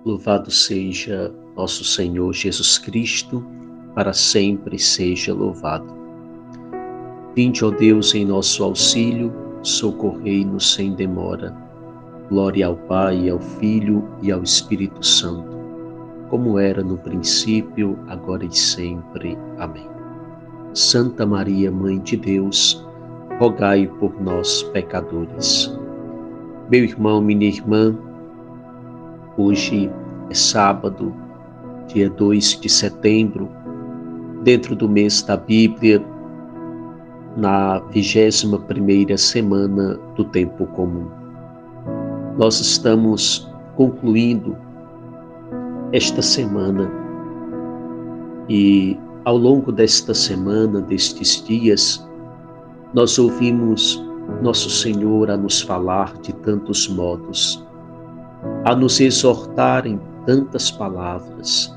Louvado seja nosso Senhor Jesus Cristo, para sempre seja louvado. Vinde, ó Deus, em nosso auxílio, socorrei-nos sem demora. Glória ao Pai, ao Filho e ao Espírito Santo, como era no princípio, agora e sempre. Amém. Santa Maria, Mãe de Deus, rogai por nós, pecadores. Meu irmão, minha irmã, hoje é sábado, dia 2 de setembro, dentro do mês da Bíblia, na 21ª semana do tempo comum. Nós estamos concluindo esta semana e ao longo desta semana, destes dias, nós ouvimos nosso Senhor a nos falar de tantos modos, a nos exortar em tantas palavras.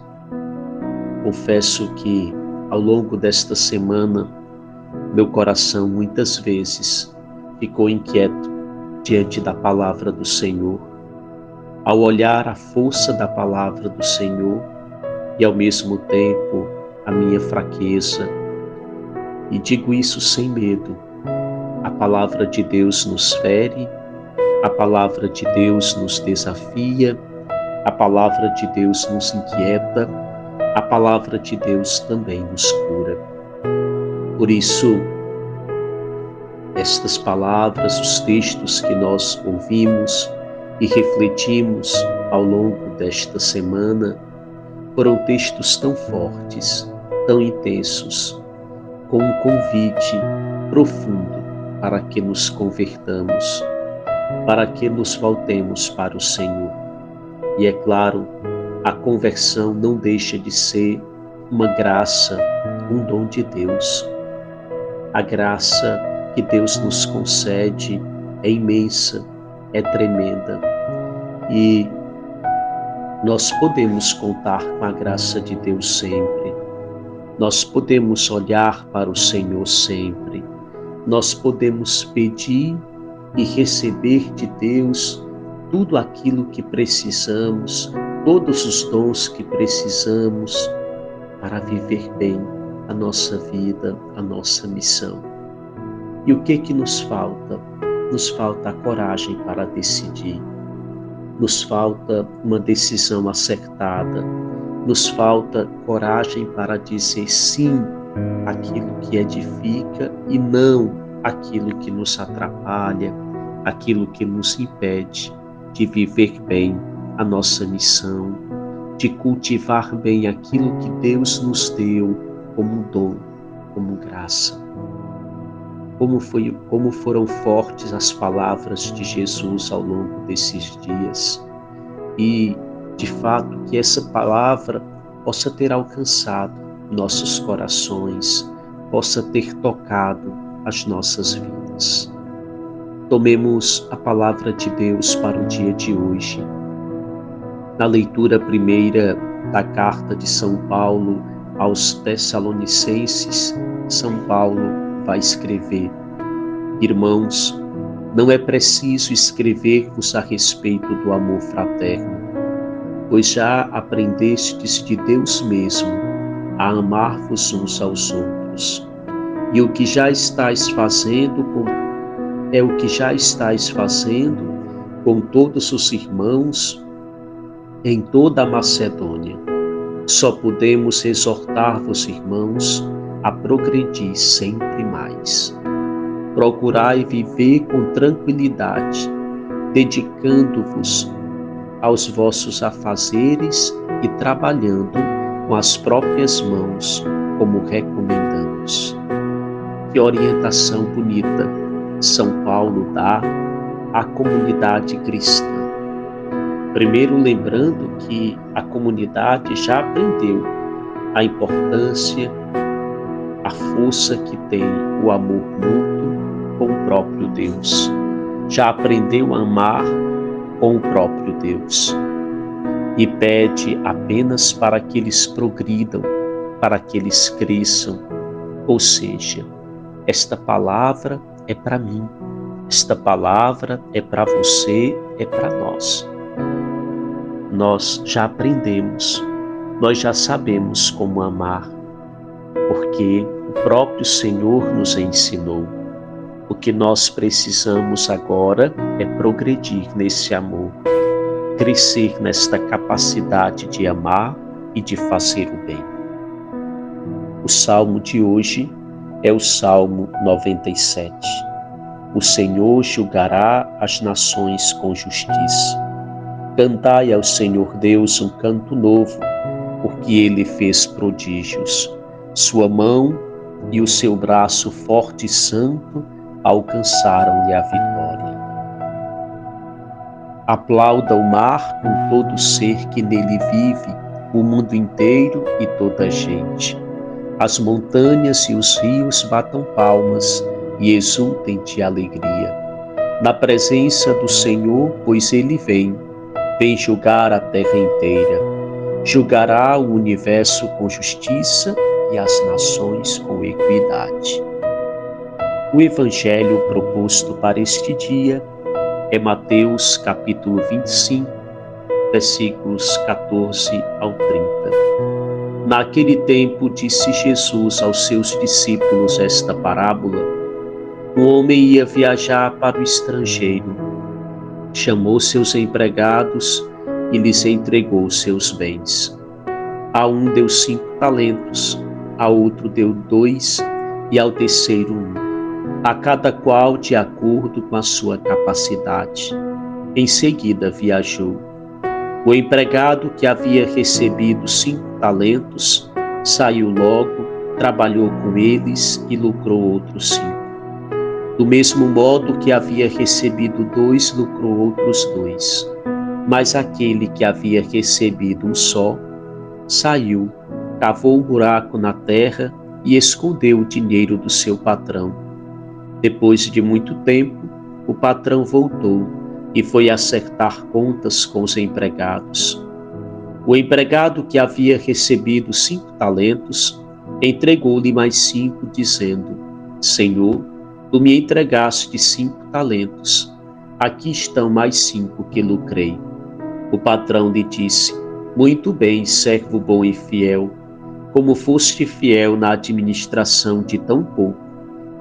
Confesso que ao longo desta semana, meu coração muitas vezes ficou inquieto diante da palavra do Senhor, ao olhar a força da palavra do Senhor e ao mesmo tempo a minha fraqueza. E digo isso sem medo. A palavra de Deus nos fere, a palavra de Deus nos desafia, a palavra de Deus nos inquieta, a palavra de Deus também nos cura. Por isso, estas palavras, os textos que nós ouvimos e refletimos ao longo desta semana, foram textos tão fortes, tão intensos, com um convite profundo para que nos convertamos, para que nos voltemos para o Senhor. E é claro, a conversão não deixa de ser uma graça, um dom de Deus. A graça que Deus nos concede é imensa, é tremenda. E nós podemos contar com a graça de Deus sempre. Nós podemos olhar para o Senhor sempre. Nós podemos pedir e receber de Deus tudo aquilo que precisamos, todos os dons que precisamos para viver bem a nossa vida, a nossa missão. E o que nos falta? Nos falta a coragem para decidir. Nos falta uma decisão acertada. Nos falta coragem para dizer sim àquilo que edifica e não àquilo que nos atrapalha, aquilo que nos impede de viver bem a nossa missão, de cultivar bem aquilo que Deus nos deu como dom, como graça. Como foram fortes as palavras de Jesus ao longo desses dias. E, de fato, que essa palavra possa ter alcançado nossos corações, possa ter tocado as nossas vidas. Tomemos a palavra de Deus para o dia de hoje. Na leitura primeira da carta de São Paulo aos Tessalonicenses, São Paulo vai escrever: Irmãos, não é preciso escrever-vos a respeito do amor fraterno, pois já aprendestes de Deus mesmo a amar-vos uns aos outros. E o que já estáis fazendo com todos os irmãos em toda a Macedônia. Só podemos exortar-vos, irmãos, a progredir sempre mais. Procurai viver com tranquilidade, dedicando-vos aos vossos afazeres e trabalhando com as próprias mãos, como recomendamos. Que orientação bonita São Paulo dá à comunidade cristã. Primeiro, lembrando que a comunidade já aprendeu a importância, a força que tem o amor mútuo com o próprio Deus. Já aprendeu a amar com o próprio Deus. E pede apenas para que eles progridam, para que eles cresçam. Ou seja, esta palavra é para mim, esta palavra é para você, é para nós. nós já aprendemos, nós já sabemos como amar, porque o próprio Senhor nos ensinou. O que nós precisamos agora é progredir nesse amor, crescer nesta capacidade de amar e de fazer o bem. O salmo de hoje é o Salmo 97. O Senhor julgará as nações com justiça. Cantai ao Senhor Deus um canto novo, porque Ele fez prodígios. Sua mão e o seu braço forte e santo alcançaram-lhe a vitória. Aplauda o mar com todo ser que nele vive, o mundo inteiro e toda a gente. As montanhas e os rios batam palmas e exultem de alegria. Na presença do Senhor, pois Ele vem julgar a terra inteira. Julgará o universo com justiça e as nações com equidade. O evangelho proposto para este dia é Mateus capítulo 25, versículos 14 ao 30. Naquele tempo disse Jesus aos seus discípulos esta parábola. Um homem ia viajar para o estrangeiro. Chamou seus empregados e lhes entregou seus bens. A um deu 5 talentos, a outro deu 2 e ao terceiro 1. A cada qual de acordo com a sua capacidade. Em seguida viajou. O empregado que havia recebido 5 talentos saiu logo, trabalhou com eles e lucrou outros 5. Do mesmo modo que havia recebido 2, lucrou outros 2. Mas aquele que havia recebido um só, saiu, cavou um buraco na terra e escondeu o dinheiro do seu patrão. Depois de muito tempo, o patrão voltou e foi acertar contas com os empregados. O empregado que havia recebido 5 talentos, entregou-lhe mais 5, dizendo: Senhor, tu me entregaste 5 talentos. Aqui estão mais 5 que lucrei. O patrão lhe disse: Muito bem, servo bom e fiel. Como foste fiel na administração de tão pouco,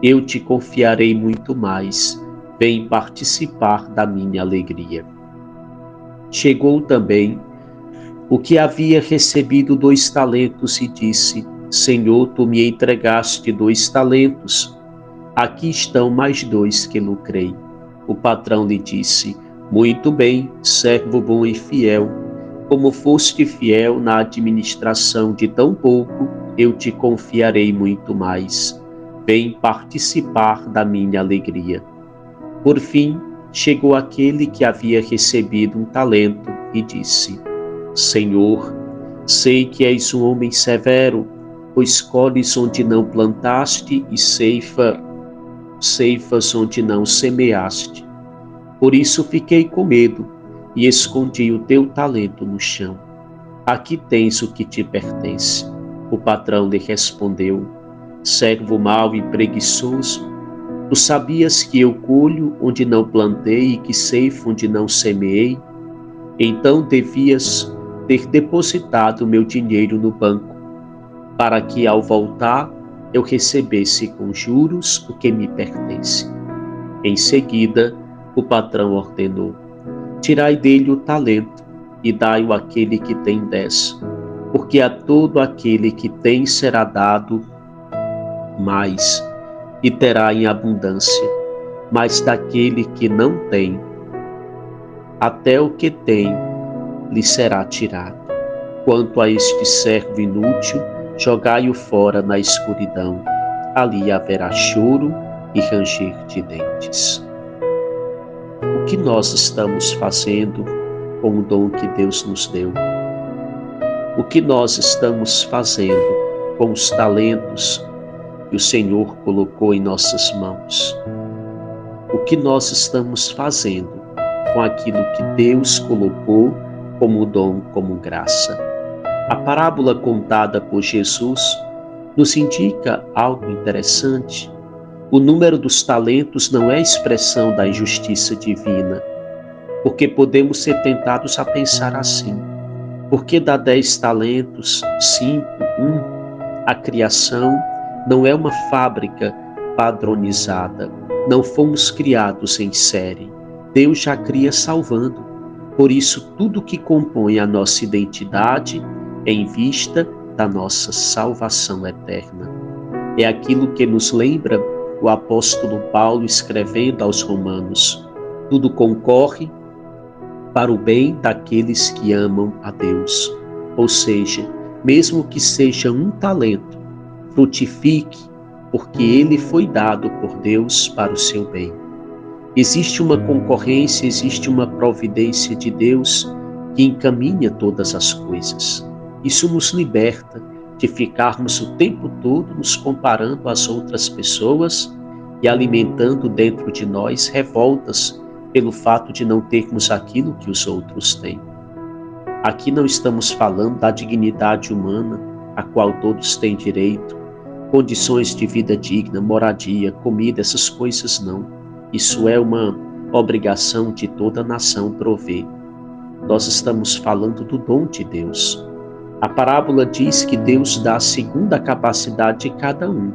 eu te confiarei muito mais. Vem participar da minha alegria. Chegou também o que havia recebido 2 talentos e disse: Senhor, tu me entregaste 2 talentos. Aqui estão mais 2 que lucrei. O patrão lhe disse: Muito bem, servo bom e fiel. Como foste fiel na administração de tão pouco, eu te confiarei muito mais. Vem participar da minha alegria. Por fim, chegou aquele que havia recebido 1 talento e disse: Senhor, sei que és um homem severo, pois colhes onde não plantaste e ceifas onde não semeaste. Por isso fiquei com medo e escondi o teu talento no chão. Aqui tens o que te pertence. O patrão lhe respondeu: Servo mau e preguiçoso, tu sabias que eu colho onde não plantei e que ceifo onde não semeei? Então devias ter depositado meu dinheiro no banco, para que ao voltar eu recebesse com juros o que me pertence. Em seguida, o patrão ordenou: Tirai dele o talento e dai-o àquele que tem 10, porque a todo aquele que tem será dado mais e terá em abundância, mas daquele que não tem, até o que tem lhe será tirado. Quanto a este servo inútil, jogai-o fora na escuridão. Ali haverá choro e ranger de dentes. O que nós estamos fazendo com o dom que Deus nos deu? O que nós estamos fazendo com os talentos que o Senhor colocou em nossas mãos? O que nós estamos fazendo com aquilo que Deus colocou como dom, como graça? A parábola contada por Jesus nos indica algo interessante. O número dos talentos não é expressão da injustiça divina, porque podemos ser tentados a pensar assim: Por que dá 10 talentos, 5, 1? A criação não é uma fábrica padronizada. Não fomos criados em série. Deus já cria salvando. Por isso, tudo que compõe a nossa identidade é em vista da nossa salvação eterna. É aquilo que nos lembra o apóstolo Paulo escrevendo aos Romanos: tudo concorre para o bem daqueles que amam a Deus. Ou seja, mesmo que seja um talento, frutifique, porque ele foi dado por Deus para o seu bem. Existe uma concorrência, existe uma providência de Deus que encaminha todas as coisas. Isso nos liberta de ficarmos o tempo todo nos comparando às outras pessoas e alimentando dentro de nós revoltas pelo fato de não termos aquilo que os outros têm. Aqui não estamos falando da dignidade humana, a qual todos têm direito, condições de vida digna, moradia, comida, essas coisas não. Isso é uma obrigação de toda nação prover. Nós estamos falando do dom de Deus. A parábola diz que Deus dá segundo a capacidade de cada um.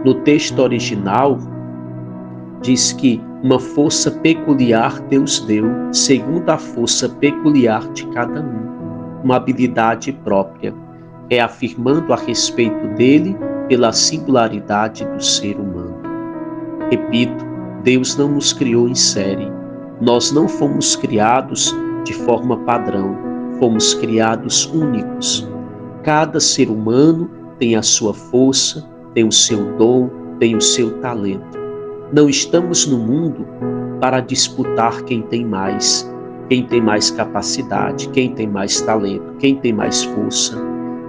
No texto original, diz que uma força peculiar Deus deu, segundo a força peculiar de cada um. Uma habilidade própria, reafirmando a respeito dele pela singularidade do ser humano. Repito, Deus não nos criou em série. Nós não fomos criados de forma padrão, fomos criados únicos. Cada ser humano tem a sua força, tem o seu dom, tem o seu talento. Não estamos no mundo para disputar quem tem mais capacidade, quem tem mais talento, quem tem mais força,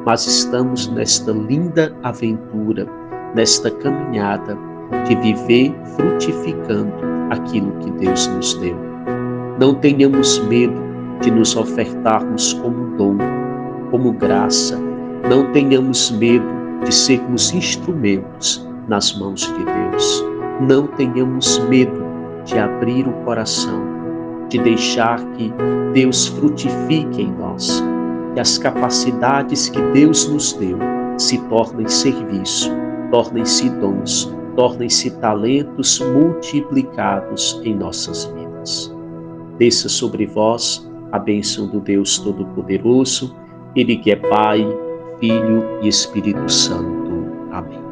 mas estamos nesta linda aventura, nesta caminhada de viver frutificando aquilo que Deus nos deu. Não tenhamos medo de nos ofertarmos como dom, como graça. Não tenhamos medo de sermos instrumentos nas mãos de Deus. Não tenhamos medo de abrir o coração, de deixar que Deus frutifique em nós, que as capacidades que Deus nos deu se tornem serviço, tornem-se dons, tornem-se talentos multiplicados em nossas vidas. Desça sobre vós a bênção do Deus Todo-Poderoso, Ele que é Pai, Filho e Espírito Santo. Amém.